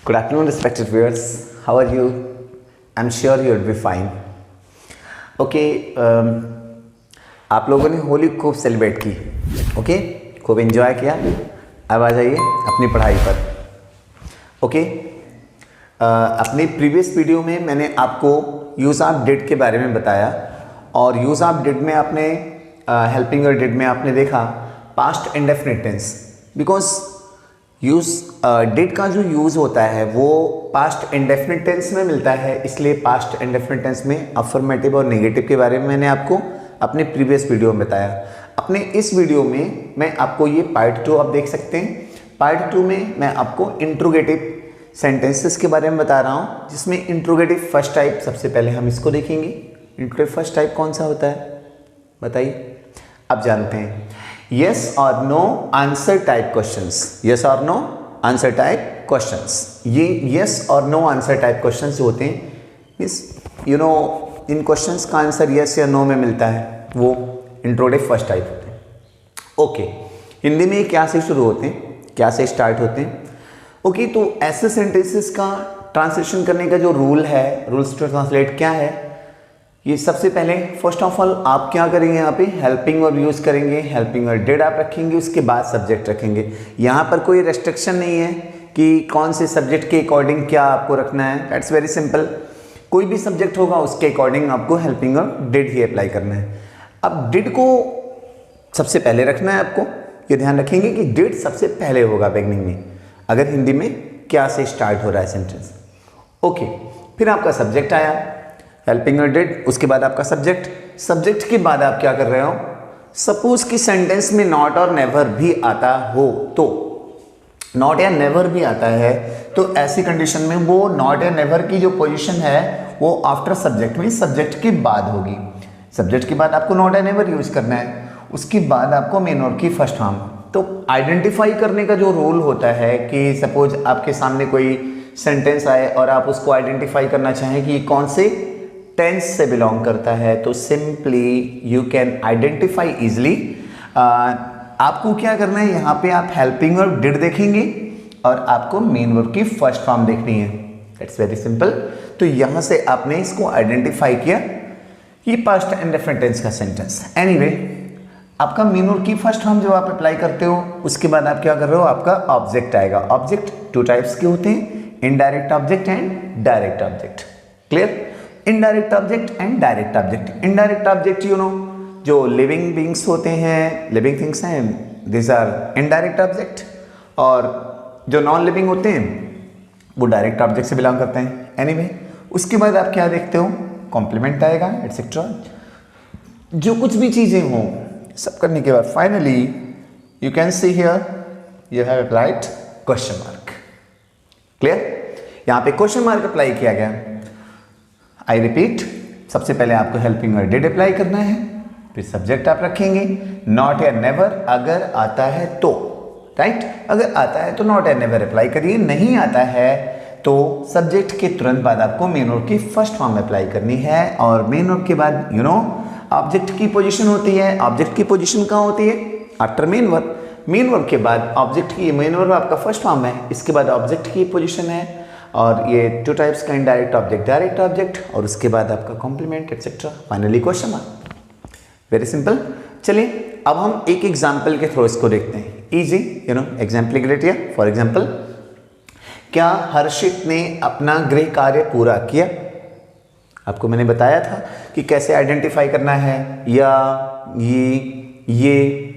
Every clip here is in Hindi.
Good afternoon, respected viewers. How are you? I'm sure you'll be fine. Okay, आप लोगों ने होली खूब सेलिब्रेट की, ओके, खूब एंजॉय किया. अब आ जाइए अपनी पढ़ाई पर. ओके, अपनी प्रीवियस वीडियो में मैंने आपको यूज़ ऑफ डिड के बारे में बताया और यूज़ ऑफ डिड में आपने हेल्पिंग और डिड में आपने देखा past indefinite tense. Because use did का जो यूज़ होता है वो पास्ट इंडेफिनिट टेंस में मिलता है, इसलिए पास्ट इंडेफिनिट टेंस में अफर्मेटिव और नेगेटिव के बारे में मैंने आपको अपने प्रीवियस वीडियो में बताया. अपने इस वीडियो में मैं आपको ये पार्ट 2 आप देख सकते हैं. पार्ट 2 में मैं आपको इंट्रोगेटिव सेंटेंसेस के बारे में बता रहा हूँ, जिसमें इंट्रोगेटिव फर्स्ट टाइप सबसे पहले हम इसको देखेंगे. इंट्रोगेटिव फर्स्ट टाइप कौन सा होता है बताइए, आप जानते हैं. Yes or no answer type questions. Yes or no answer type questions. ये yes और no आंसर टाइप क्वेश्चंस जो होते हैं, मीन्स इन क्वेश्चंस का आंसर yes या no में मिलता है, वो इंट्रोगेटिव फर्स्ट टाइप होते हैं. ओके, हिंदी में क्या से शुरू होते हैं, क्या से स्टार्ट होते हैं. ओके, तो ऐसे सेंटेंसेस का ट्रांसलेशन करने का जो रूल है, रूल्स टू ट्रांसलेट क्या है, ये सबसे पहले फर्स्ट ऑफ ऑल आप क्या करेंगे, यहाँ पे हेल्पिंग वर्ब यूज़ करेंगे, हेल्पिंग और डिड आप रखेंगे, उसके बाद सब्जेक्ट रखेंगे. यहाँ पर कोई रेस्ट्रिक्शन नहीं है कि कौन से सब्जेक्ट के अकॉर्डिंग क्या आपको रखना है. That's very simple. कोई भी सब्जेक्ट होगा उसके अकॉर्डिंग आपको हेल्पिंग और डिड ही अप्लाई करना है. अब डिड को सबसे पहले रखना है आपको. ये ध्यान रखेंगे कि डिड सबसे पहले होगा बिगनिंग में, अगर हिंदी में क्या से स्टार्ट हो रहा है सेंटेंस. ओके, फिर आपका सब्जेक्ट आया, हेल्पिंग और डिड, उसके बाद आपका सब्जेक्ट. सब्जेक्ट के बाद आप क्या कर रहे हो, सपोज कि सेंटेंस में नॉट और नेवर भी आता हो, तो नॉट या नेवर भी आता है, तो ऐसी कंडीशन में वो नॉट या नेवर की जो पोजीशन है वो आफ्टर सब्जेक्ट में सब्जेक्ट के बाद होगी. सब्जेक्ट के बाद आपको नॉट या नेवर यूज करना है, उसके बाद आपको मेन वर्ब की फर्स्ट फॉर्म. तो आइडेंटिफाई करने का जो रूल होता है कि सपोज आपके सामने कोई सेंटेंस आए और आप उसको आइडेंटिफाई करना चाहें कि कौन से टेंस से बिलोंग करता है, तो simply you can identify easily. आपको क्या करना है, यहाँ पे आप हेल्पिंग वर्ब डिड देखेंगे और आपको मेन वर्ब की फर्स्ट फॉर्म देखनी है. That's very simple. तो यहाँ से आपने इसको आइडेंटिफाई किया, ये पास्ट इंडेफिनिट टेंस का सेंटेंस. एनीवे, आपका मेन वर्ब की फर्स्ट फॉर्म जब आप अप्लाई करते हो, उसके बाद आप क्या कर रहे हो, आपका ऑब्जेक्ट आएगा. ऑब्जेक्ट 2 टाइप्स के होते हैं, indirect object and direct object. Clear? Indirect object and direct object. Indirect object जो लिविंग बींग्स होते हैं, लिविंग थिंग्स हैं, दिस आर इनडायरेक्ट ऑब्जेक्ट. और जो नॉन लिविंग होते हैं वो डायरेक्ट ऑब्जेक्ट से बिलोंग करते हैं. एनीवे, उसके बाद आप क्या देखते हो, कॉम्प्लीमेंट आएगा एटसेट्रा. जो कुछ भी चीज़ें हों, सब करने के बाद finally you can see here you have applied question mark. Clear? यहाँ पे क्वेश्चन मार्क अप्लाई किया गया. आई रिपीट, सबसे पहले आपको हेल्पिंग और डिड अप्लाई करना है, फिर सब्जेक्ट आप रखेंगे. नॉट या नेवर अगर आता है तो, राइट, अगर आता है तो नॉट या नेवर अप्लाई करिए. नहीं आता है तो सब्जेक्ट के तुरंत बाद आपको मेन वर्ब की फर्स्ट फॉर्म अप्लाई करनी है. और मेन वर्ब के बाद ऑब्जेक्ट की पोजीशन होती है. ऑब्जेक्ट की पोजीशन कहाँ होती है, after main verb. Main verb के बाद ऑब्जेक्ट की, मेन वर्ब आपका फर्स्ट फॉर्म है, इसके बाद ऑब्जेक्ट की पोजीशन है. और ये 2 टाइप्स का इनडायरेक्ट ऑब्जेक्ट, डायरेक्ट ऑब्जेक्ट, और उसके बाद आपका complement etcetera, finally question mark. Very simple. चलिए अब हम एक एग्जाम्पल के थ्रू इसको देखते हैं. इजी, एग्जाम्पलिग्रेटिया. फॉर एग्जाम्पल, क्या हर्षित ने अपना गृह कार्य पूरा किया. आपको मैंने बताया था कि कैसे आइडेंटिफाई करना है. या ये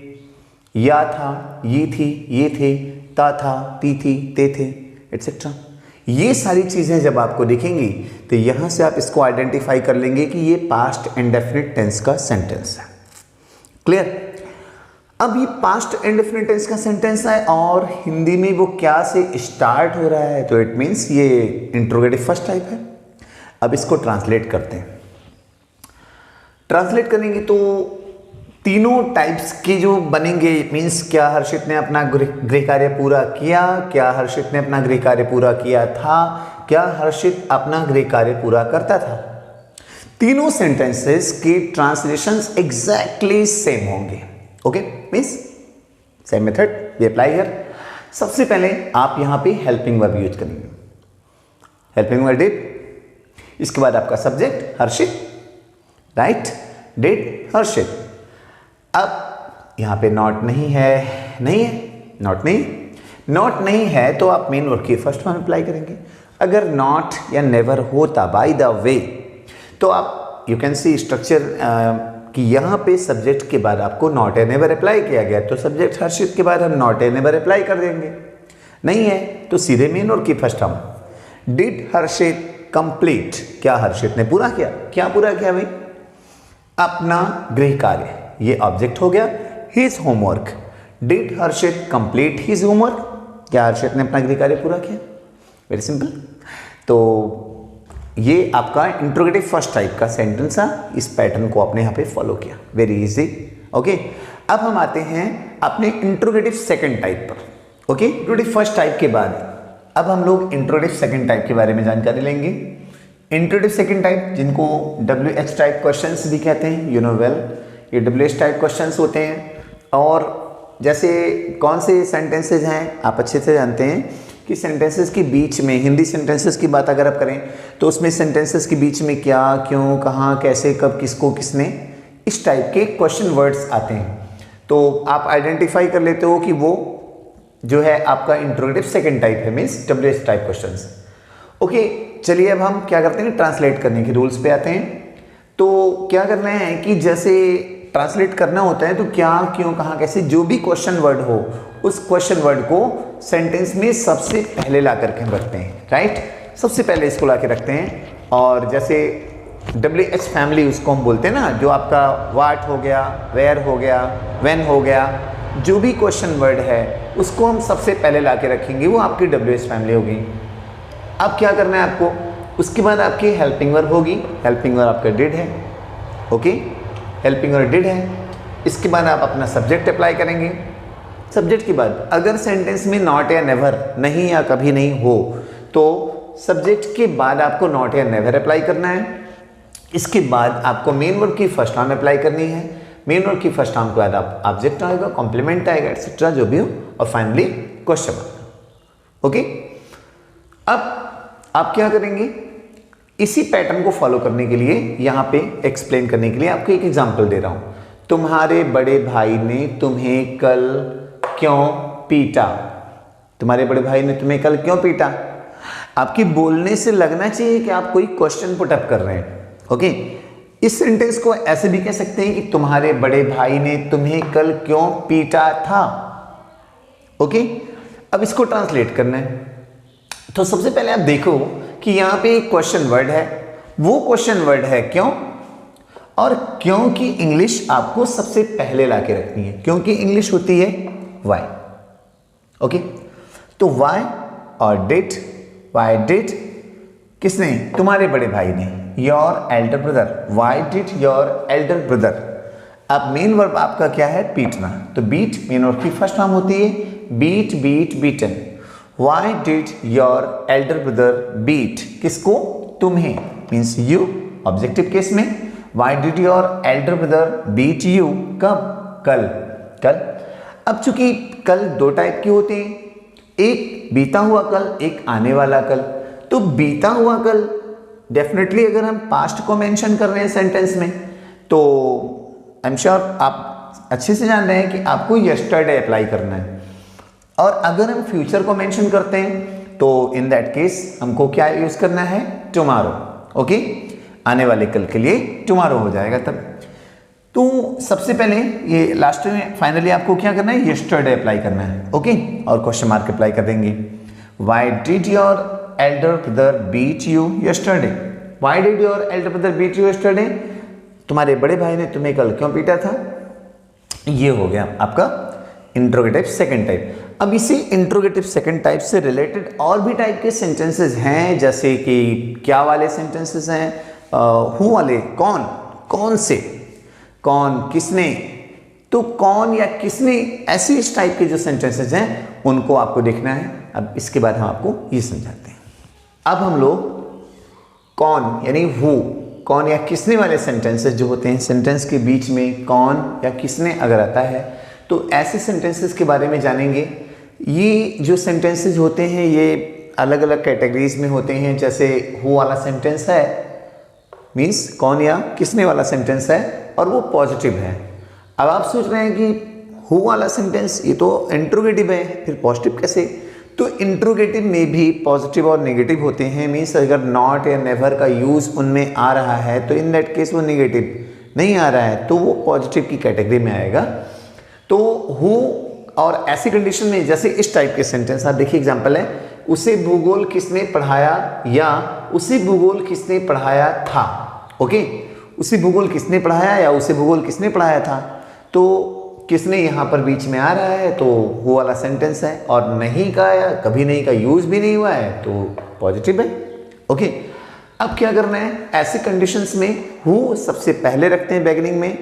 या था, ये थी, ये थे, ता था, ती थी, ते थे, एटसेट्रा. ये सारी चीजें जब आपको दिखेंगी तो यहां से आप इसको आइडेंटिफाई कर लेंगे कि ये पास्ट इंडेफिनिट टेंस का सेंटेंस है. क्लियर? अब ये पास्ट इंडेफिनिट टेंस का सेंटेंस है और हिंदी में वो क्या से स्टार्ट हो रहा है, तो इट मींस ये इंट्रोगेटिव फर्स्ट टाइप है. अब इसको ट्रांसलेट करते हैं. ट्रांसलेट करेंगे तो तीनों टाइप्स के जो बनेंगे, मीन्स क्या हर्षित ने अपना गृह कार्य पूरा किया, क्या हर्षित ने अपना गृह कार्य पूरा किया था, क्या हर्षित अपना गृह कार्य पूरा करता था. तीनों सेंटेंसेस के ट्रांसलेशंस एग्जैक्टली सेम होंगे. Okay, means same method we apply here. सबसे पहले आप यहां पे हेल्पिंग वर्ब यूज करेंगे. हेल्पिंग वर्ब डिड, इसके बाद आपका subject Harshit, right, did Harshit. अब यहाँ पे नॉट नहीं है, नहीं है, नॉट नहीं है तो आप मेन वर्ब की फर्स्ट फॉर्म अप्लाई करेंगे। अगर नॉट या नेवर होता बाय द वे तो आप यू कैन सी स्ट्रक्चर कि यहाँ पे सब्जेक्ट के बाद आपको नॉट या नेवर अप्लाई किया गया तो सब्जेक्ट हर्षित के बाद हम नॉट या नेवर अप्लाई कर देंगे। नहीं है तो सीधे मेन वर्ब की first form. Did Harshit complete, क्या हर्षित ने पूरा किया, क्या पूरा किया भाई, अपना गृह कार्य, ये ऑब्जेक्ट हो गया his homework. Did Harshit complete his homework, क्या हर्षित ने अपना गृह कार्य पूरा किया, वेरी सिंपल। तो ये आपका इंट्रोगेटिव फर्स्ट टाइप का सेंटेंस था, इस पैटर्न को आपने यहाँ पे फॉलो किया, वेरी इजी। ओके, अब हम आते हैं अपने इंट्रोगेटिव सेकंड टाइप पर। ओके, इंट्रोगेटिव फर्स्ट टाइप के बाद अब हम लोग इंट्रोगेटिव सेकंड टाइप के बारे में जानकारी लेंगे। इंट्रोगेटिव सेकंड टाइप जिनको WH टाइप क्वेश्चंस भी कहते हैं, यू नो वेल, ये WH टाइप क्वेश्चंस होते हैं। और जैसे कौन से सेंटेंसेज हैं आप अच्छे से जानते हैं कि सेंटेंसेस के बीच में, हिंदी सेंटेंसेस की बात अगर आप करें तो उसमें सेंटेंसेस के बीच में क्या, क्यों, कहाँ, कैसे, कब, किसको, किसने, इस टाइप के क्वेश्चन वर्ड्स आते हैं। तो आप आइडेंटिफाई कर लेते हो कि वो जो है आपका इंट्रोगेटिव सेकंड टाइप है, means WH type questions. Okay, चलिए अब हम क्या करते हैं, ट्रांसलेट करने के रूल्स पे आते हैं। तो क्या करना है कि जैसे ट्रांसलेट करना होता है तो क्या, क्यों, कहाँ, कैसे, जो भी क्वेश्चन वर्ड हो उस क्वेश्चन वर्ड को सेंटेंस में सबसे पहले ला करके हम रखते हैं, राइट, सबसे पहले इसको ला के रखते हैं। और जैसे WH फैमिली उसको हम बोलते हैं ना, जो आपका वाट हो गया, वेयर हो गया, व्हेन हो गया, जो भी क्वेश्चन वर्ड है उसको हम सबसे पहले ला के रखेंगे, वो आपकी WH फैमिली होगी। अब क्या करना है आपको, उसके बाद आपकी हेल्पिंग वर्ब होगी, हेल्पिंग वर्ब आपका डिड है। ओके, हेल्पिंग वर्ब डिड है। इसके बाद आप अपना सब्जेक्ट अप्लाई करेंगे। सब्जेक्ट के बाद अगर सेंटेंस में नॉट या नेवर नहीं या कभी नहीं हो तो सब्जेक्ट के बाद आपको नॉट या नेवर अप्लाई करना है। इसके बाद आपको मेन वर्ब की फर्स्ट फॉर्म अप्लाई करनी है। मेन वर्ब की फर्स्ट फॉर्म के बाद आप ऑब्जेक्ट आएगा, कॉम्प्लीमेंट आएगा, एक्सेट्रा जो भी हो, और फाइनली क्वेश्चन मार्क। ओके, अब आप क्या करेंगे, इसी पैटर्न को फॉलो करने के लिए यहाँ पे एक्सप्लेन करने के लिए आपको एक एग्जांपल दे रहा हूँ। तुम्हारे बड़े भाई ने तुम्हें कल क्यों पीटा, तुम्हारे बड़े भाई ने तुम्हें कल क्यों पीटा। आपकी बोलने से लगना चाहिए कि आप कोई क्वेश्चन पुट अप कर रहे हैं। ओके, इस सेंटेंस को ऐसे भी कह सकते हैं कि तुम्हारे बड़े भाई ने तुम्हें कल क्यों पीटा था। ओके, अब इसको ट्रांसलेट करना है। तो सबसे पहले आप देखो कि यहाँ पे एक क्वेश्चन वर्ड है, वो क्वेश्चन वर्ड है क्यों, और क्यों की इंग्लिश आपको सबसे पहले ला के रखनी है, क्योंकि इंग्लिश होती है वाई। ओके, तो वाई और डिड किसने, तुम्हारे बड़े भाई ने, your elder brother, why did your elder brother. अब मेन वर्ब आपका क्या है, पीटना, तो बीट मेन वर्ब की फर्स्ट फॉर्म होती है, beat, beaten. Why did your elder brother beat, किसको, तुम्हें, मीन्स यू, ऑब्जेक्टिव केस में। Why did your elder brother beat you, कब, कल। अब चूंकि कल दो टाइप के होते हैं, एक बीता हुआ कल, एक आने वाला कल। तो बीता हुआ कल डेफिनेटली अगर हम पास्ट को मेंशन कर रहे हैं सेंटेंस में तो आई एम श्योर आप अच्छे से जान रहे हैं कि आपको यस्टरडे अप्लाई करना है। और अगर हम फ्यूचर को मेंशन करते हैं तो इन दैट केस हमको क्या यूज करना है, टुमारो। ओके, आने वाले कल के लिए टुमारो हो जाएगा तब। तो सबसे पहले ये लास्ट में फाइनली आपको क्या करना है, यस्टरडे अप्लाई करना है। ओके, और क्वेश्चन मार्क अप्लाई कर देंगे। Why did your elder brother beat you yesterday, why did your elder brother beat you yesterday, तुम्हारे बड़े भाई ने तुम्हें कल क्यों पीटा था। ये हो गया आपका इंट्रोगेटिव सेकंड टाइप। अब इसी इंट्रोगेटिव सेकंड टाइप से रिलेटेड और भी टाइप के सेंटेंसेस हैं, जैसे कि क्या वाले सेंटेंसेस हैं, हु वाले, कौन से, कौन, किसने। तो कौन या किसने, ऐसे इस टाइप के जो सेंटेंसेस हैं उनको आपको देखना है। अब इसके बाद हम आपको ये समझाते हैं। अब हम लोग कौन यानी हु, कौन या किसने वाले सेंटेंसेस जो होते हैं, सेंटेंस के बीच में कौन या किसने अगर आता है तो ऐसे सेंटेंसेस के बारे में जानेंगे। ये जो सेंटेंसेस होते हैं ये अलग अलग कैटेगरीज में होते हैं। जैसे हु वाला सेंटेंस है, मीन्स कौन या किसने वाला सेंटेंस है, और वो पॉजिटिव है। अब आप सोच रहे हैं कि हु वाला सेंटेंस ये तो इंट्रोगेटिव है, फिर पॉजिटिव कैसे? तो इंट्रोगेटिव में भी पॉजिटिव और नेगेटिव होते हैं। मीन्स अगर नॉट या नेवर का यूज़ उनमें आ रहा है तो इन दैट केस वो नेगेटिव नहीं आ रहा है तो वो पॉजिटिव की कैटेगरी में आएगा। तो हु और ऐसी कंडीशन में जैसे इस टाइप के सेंटेंस आप देखिए, एग्जांपल है, उसे भूगोल किसने पढ़ाया या उसे भूगोल किसने पढ़ाया था। ओके, उसे भूगोल किसने पढ़ाया या उसे भूगोल किसने पढ़ाया था, तो किसने यहाँ पर बीच में आ रहा है तो हु वाला सेंटेंस है, और नहीं का या कभी नहीं का यूज भी नहीं हुआ है तो पॉजिटिव है। ओके, अब क्या करना है, ऐसे कंडीशंस में हु सबसे पहले रखते हैं बिगिनिंग में,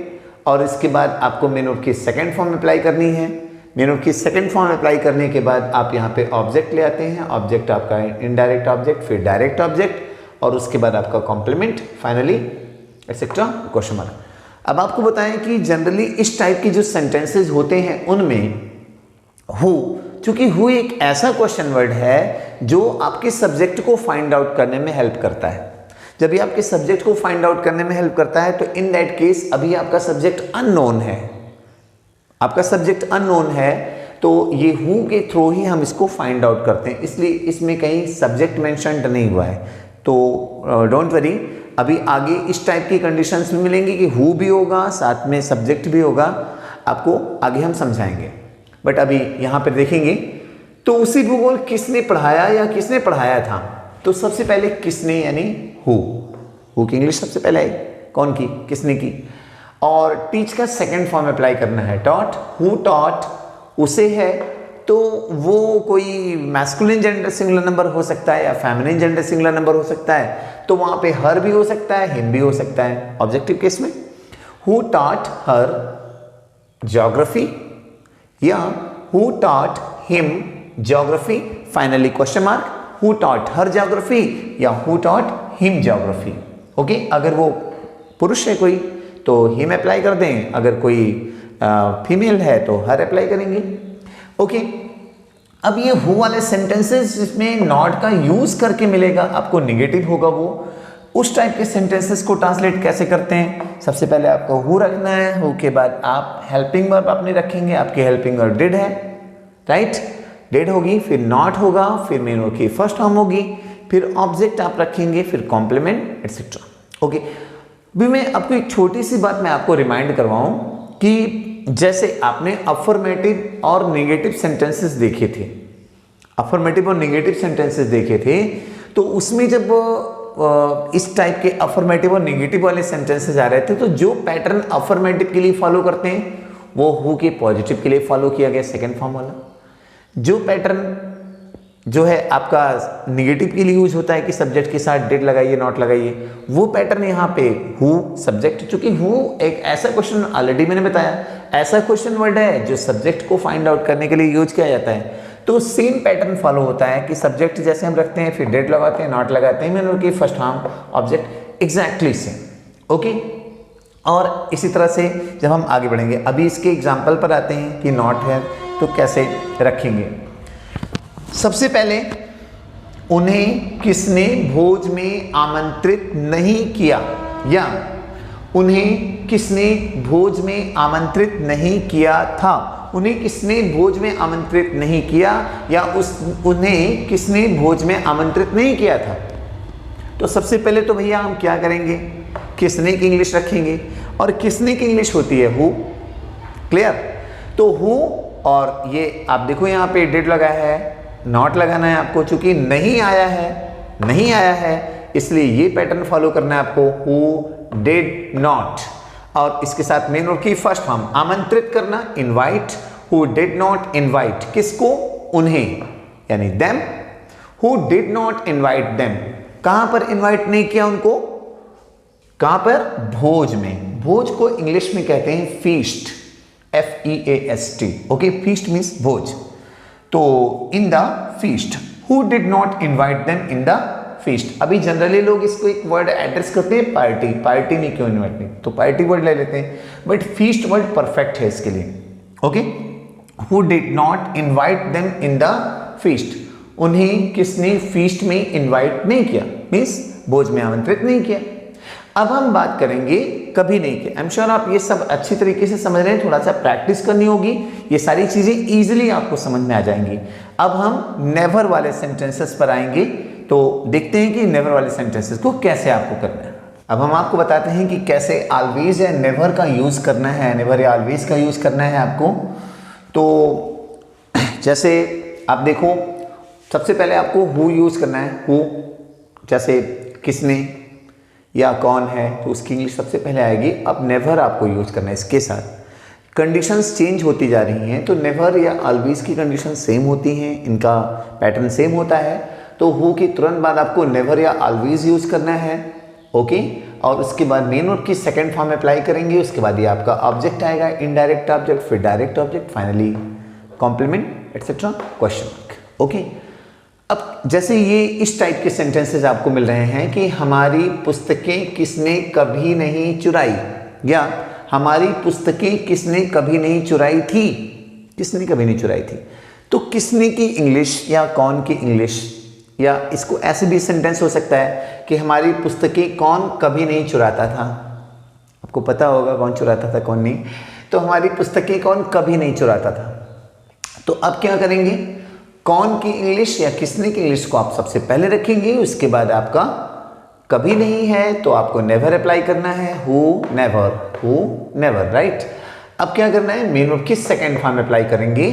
और इसके बाद आपको मेन वर्ब की सेकंड फॉर्म अप्लाई करनी है। मेन वर्ब की सेकंड फॉर्म अप्लाई करने के बाद आप यहाँ पे ऑब्जेक्ट ले आते हैं। ऑब्जेक्ट आपका इनडायरेक्ट ऑब्जेक्ट, फिर डायरेक्ट ऑब्जेक्ट, और उसके बाद आपका complement, finally etcetera, question mark. अब आपको बताएं कि जनरली इस टाइप की जो सेंटेंसेस होते हैं उनमें हु, चूंकि हु एक ऐसा क्वेश्चन वर्ड है जो आपके सब्जेक्ट को फाइंड आउट करने में हेल्प करता है। जब भी आपके सब्जेक्ट को फाइंड आउट करने में हेल्प करता है तो इन दैट केस अभी आपका सब्जेक्ट अननोन है, आपका सब्जेक्ट अननोन है, तो ये हु के थ्रू ही हम इसको फाइंड आउट करते हैं, इसलिए इसमें कहीं सब्जेक्ट मेंशन्ड नहीं हुआ है। तो डोंट वरी, अभी आगे इस टाइप की कंडीशंस में मिलेंगी कि हु भी होगा साथ में सब्जेक्ट भी होगा, आपको आगे हम समझाएंगे। बट अभी यहाँ पर देखेंगे तो उसी भूगोल किसने पढ़ाया या किसने पढ़ाया था, तो सबसे पहले किसने यानी हु की इंग्लिश सबसे पहले आई, कौन की, किसने की, और टीच का सेकंड फॉर्म अप्लाई करना है, टॉट। हु टॉट उसे है तो वो कोई मैस्कुलिन जेंडर सिंगुलर नंबर हो सकता है या फेमिनिन जेंडर सिंगुलर नंबर हो सकता है, तो वहां पे हर भी हो सकता है, हिम भी हो सकता है ऑब्जेक्टिव केस में। हु टॉट हर ज्योग्राफी या who taught him geography, finally question mark, who taught her geography या who taught him geography. Okay, अगर वो पुरुष है कोई तो हिम अप्लाई कर दें, अगर कोई फीमेल है तो हर अप्लाई करेंगे। ओके, अब ये हु वाले सेंटेंसेस जिसमें नॉट का यूज करके मिलेगा आपको नेगेटिव होगा, वो उस टाइप के सेंटेंसेस को ट्रांसलेट कैसे करते हैं, सबसे पहले आपको हु रखना है, हु के बाद आप हेल्पिंग वर्ब अपने रखेंगे, आपकी हेल्पिंग वर्ब डिड है, राइट, डिड होगी, फिर नॉट होगा, फिर मेन वर्ब की फर्स्ट फॉर्म होगी, फिर ऑब्जेक्ट आप रखेंगे, फिर कॉम्प्लीमेंट एक्सेट्रा। ओके, भी मैं आपको एक छोटी सी बात मैं आपको रिमाइंड करवाऊं कि जैसे आपने अफर्मेटिव और नेगेटिव सेंटेंसेस देखे थे, अफर्मेटिव और नेगेटिव सेंटेंसेस देखे थे, तो उसमें जब इस टाइप के अफर्मेटिव और नेगेटिव वाले सेंटेंसेस आ रहे थे तो जो पैटर्न अफर्मेटिव के लिए फॉलो करते हैं वो हु के पॉजिटिव के लिए फॉलो किया गया सेकेंड फॉर्म वाला। जो पैटर्न जो है आपका नेगेटिव के लिए यूज होता है कि सब्जेक्ट के साथ डिड लगाइए, नॉट लगाइए, वो पैटर्न यहाँ पे हु सब्जेक्ट, चूंकि हु एक ऐसा क्वेश्चन, ऑलरेडी मैंने बताया, ऐसा क्वेश्चन वर्ड है जो सब्जेक्ट को फाइंड आउट करने के लिए यूज किया जाता है। तो सेम पैटर्न फॉलो होता है कि सब्जेक्ट जैसे हम रखते हैं, फिर डिड लगाते हैं, नॉट लगाते हैं, मैंने first form object exactly same. Okay, और इसी तरह से जब हम आगे बढ़ेंगे, अभी इसके एग्जाम्पल पर आते हैं कि नॉट है तो कैसे रखेंगे। सबसे पहले उन्हें किसने भोज में आमंत्रित नहीं किया, या उन्हें किसने भोज में आमंत्रित नहीं किया था, उन्हें किसने भोज में आमंत्रित नहीं किया या उन्हें किसने भोज में आमंत्रित नहीं किया था। तो सबसे पहले तो भैया हम क्या करेंगे, किसने की इंग्लिश रखेंगे, और किसने की इंग्लिश होती है हु, क्लियर। तो हु, और ये आप देखो यहाँ पे डिड लगा है, नॉट लगाना है आपको, चूंकि नहीं आया है इसलिए ये पैटर्न फॉलो करना है आपको, हु डिड नॉट, और इसके साथ मेन वर्ब की फर्स्ट फॉर्म आमंत्रित करना, invite, who did not invite, किसको, उन्हें यानी them, who did not invite them, कहां पर इनवाइट नहीं किया उनको, कहां पर, भोज में। भोज को इंग्लिश में कहते हैं feast, FEAST। Okay, feast means भोज, तो in the feast, who did not invite them in the feast. अभी जनरली लोग इसको एक वर्ड एड्रेस करते हैं पार्टी, पार्टी में क्यों इन्वाइट नहीं, तो पार्टी वर्ड ले लेते हैं, बट फीस्ट वर्ड परफेक्ट है इसके लिए। Okay, who did not invite them in the feast, उन्हें किसने फीस्ट में इनवाइट नहीं किया, मीन्स भोज में आमंत्रित नहीं किया। अब हम बात करेंगे कभी नहीं किया। आई एम श्योर आप ये सब अच्छी तरीके से समझ रहे हैं, थोड़ा सा प्रैक्टिस करनी होगी, ये सारी चीजें इजीली आपको समझ में आ जाएंगी। अब हम नेवर वाले सेंटेंसेस पर आएंगे, तो देखते हैं कि नेवर वाले सेंटेंसेस को कैसे आपको करना है। अब हम आपको बताते हैं कि कैसे ऑलवेज या नेवर का यूज करना है, नेवर या ऑलवेज का यूज करना है आपको। तो जैसे आप देखो, सबसे पहले आपको हु यूज करना है। हु जैसे किसने या कौन है, तो उसकी इंग्लिश सबसे पहले आएगी। अब नेवर आपको यूज करना है। इसके साथ कंडीशंस चेंज होती जा रही हैं, तो नेवर या ऑलवेज की कंडीशन सेम होती हैं, इनका पैटर्न सेम होता है। तो हु के तुरंत बाद आपको नेवर या ऑलवेज यूज करना है, ओके। और उसके बाद मेन वर्ब की सेकंड फॉर्म अप्लाई करेंगे। उसके बाद ये आपका ऑब्जेक्ट आएगा, इनडायरेक्ट ऑब्जेक्ट, फिर direct object, finally complement etcetera, question mark, okay. अब जैसे ये इस टाइप के सेंटेंसेस आपको मिल रहे हैं कि हमारी पुस्तकें किसने कभी नहीं चुराई, या हमारी पुस्तकें किसने कभी नहीं चुराई थी, किसने कभी नहीं चुराई थी। तो किसने की इंग्लिश या कौन की इंग्लिश, या इसको ऐसे भी सेंटेंस हो सकता है कि हमारी पुस्तकें कौन कभी नहीं चुराता था। आपको पता होगा कौन चुराता था कौन नहीं। तो हमारी पुस्तकें कौन कभी नहीं चुराता था। तो अब क्या करेंगे, कौन की इंग्लिश या किसने की इंग्लिश को आप सबसे पहले रखेंगे। उसके बाद आपका कभी नहीं है तो आपको नेवर अप्लाई करना है, हु नेवर, राइट। अब क्या करना है, मेन वर्ब की सेकंड फॉर्म अप्लाई करेंगे,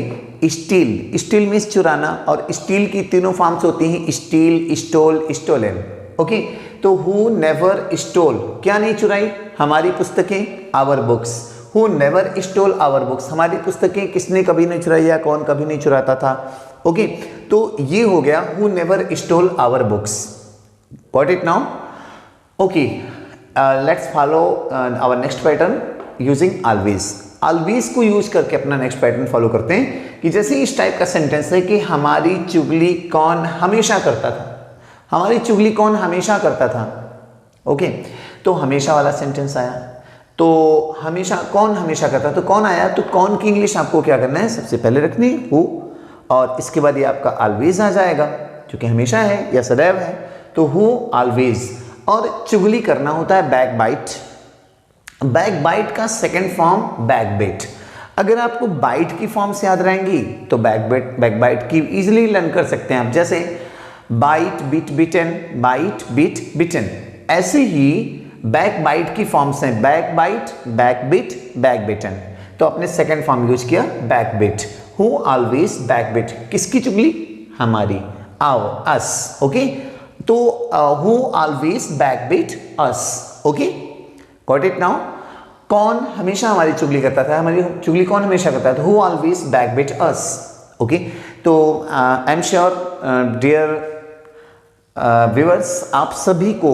स्टील। स्टील मीन्स चुराना, और स्टील की तीनों फॉर्म्स होती हैं, स्टील, स्टोल, स्टोलन, ओके। तो हु नेवर स्टोल, क्या नहीं चुराई, हमारी पुस्तकें, our books. Who never stole our books, हमारी पुस्तकें किसने कभी नहीं चुराई या कौन कभी नहीं चुराता था, ओके। तो ये हो गया who never stole our books. Got it now, okay. Let's follow our next pattern using always. Always को यूज करके अपना नेक्स्ट पैटर्न फॉलो करते हैं कि जैसे इस टाइप का सेंटेंस है कि हमारी चुगली कौन हमेशा करता था, हमारी चुगली कौन हमेशा करता था, ओके। तो हमेशा वाला सेंटेंस आया, तो हमेशा कौन हमेशा करता, तो कौन आया, तो कौन की इंग्लिश आपको क्या करना है, सबसे पहले रखनी है हु, और इसके बाद ये आपका ऑलवेज आ जाएगा जो कि हमेशा है या सदैव है। तो हु ऑलवेज, और चुगली करना होता है बैक बाइट। बैक बाइट का सेकंड फॉर्म बैक बिट। अगर आपको बाइट की फॉर्म से याद रहेंगी तो बैक बाइट की इजीली लर्न कर सकते हैं आप, जैसे bite bit bitten, bite bit bitten. ऐसे ही बैक बाइट की फॉर्म्स हैं, back bite, back bit, back bitten. तो आपने सेकंड फॉर्म यूज किया back bit. Who always back bit, किसकी चुगली, हमारी, आवर, अस, ओके। तो who always back bit us, okay. Got it now. कौन हमेशा हमारी चुगली करता था, हमारी चुगली कौन हमेशा करता था, who always back bit us, okay. तो I am sure dear viewers, आप सभी को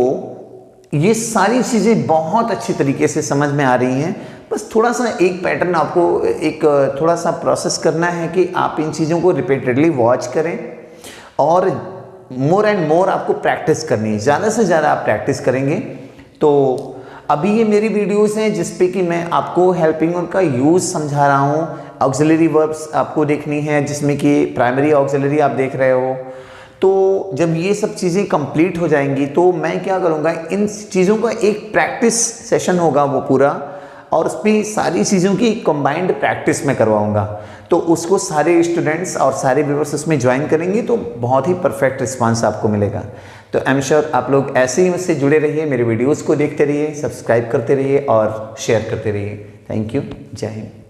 ये सारी चीज़ें बहुत अच्छी तरीके से समझ में आ रही हैं। बस थोड़ा सा एक पैटर्न आपको एक थोड़ा सा प्रोसेस करना है कि आप इन चीज़ों को रिपीटेडली वॉच करें, और मोर एंड मोर आपको प्रैक्टिस करनी है। ज़्यादा से ज़्यादा आप प्रैक्टिस करेंगे तो अभी ये मेरी वीडियोस हैं जिसपे कि मैं आपको हेल्पिंग वर्ब का यूज़ समझा रहा हूँ। ऑक्सिलरी वर्ब्स आपको देखनी है, जिसमें कि प्राइमरी ऑक्सिलरी आप देख रहे हो। तो जब ये सब चीज़ें कंप्लीट हो जाएंगी तो मैं क्या करूँगा, इन चीज़ों का एक प्रैक्टिस सेशन होगा वो पूरा, और उस पर सारी चीज़ों की कंबाइंड प्रैक्टिस मैं करवाऊँगा। तो उसको सारे स्टूडेंट्स और सारे व्यूअर्स उसमें ज्वाइन करेंगे तो बहुत ही परफेक्ट रिस्पांस आपको मिलेगा। तो आई एम श्योर आप लोग ऐसे ही मुझसे जुड़े रहिए, मेरे वीडियोस को देखते रहिए, सब्सक्राइब करते रहिए और शेयर करते रहिए। थैंक यू, जय हिंद।